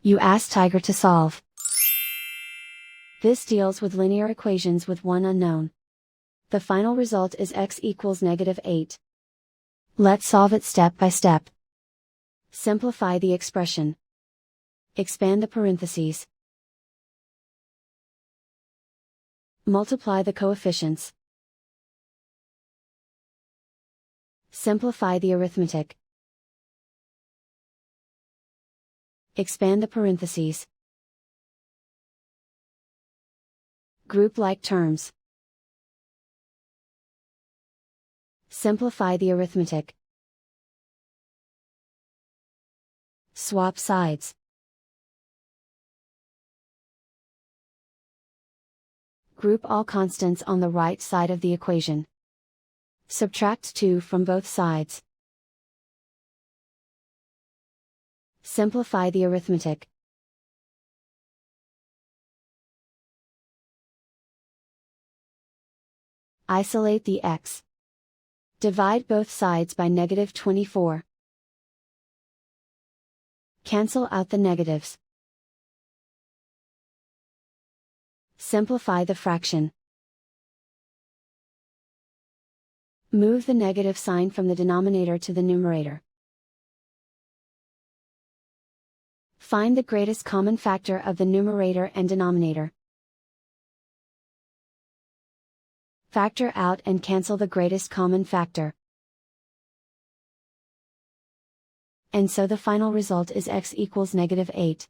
You ask Tiger to solve. This deals with linear equations with one unknown. The final result is x equals -8. Let's solve it step by step. Simplify the expression. Expand the parentheses. Multiply the coefficients. Simplify the arithmetic. Expand the parentheses. Group like terms. Simplify the arithmetic. Swap sides. Group all constants on the right side of the equation. Subtract 2 from both sides. Simplify the arithmetic. Isolate the x. Divide both sides by -24. Cancel out the negatives. Simplify the fraction. Move the negative sign from the denominator to the numerator. Find the greatest common factor of the numerator and denominator. Factor out and cancel the greatest common factor. And so the final result is x equals -8.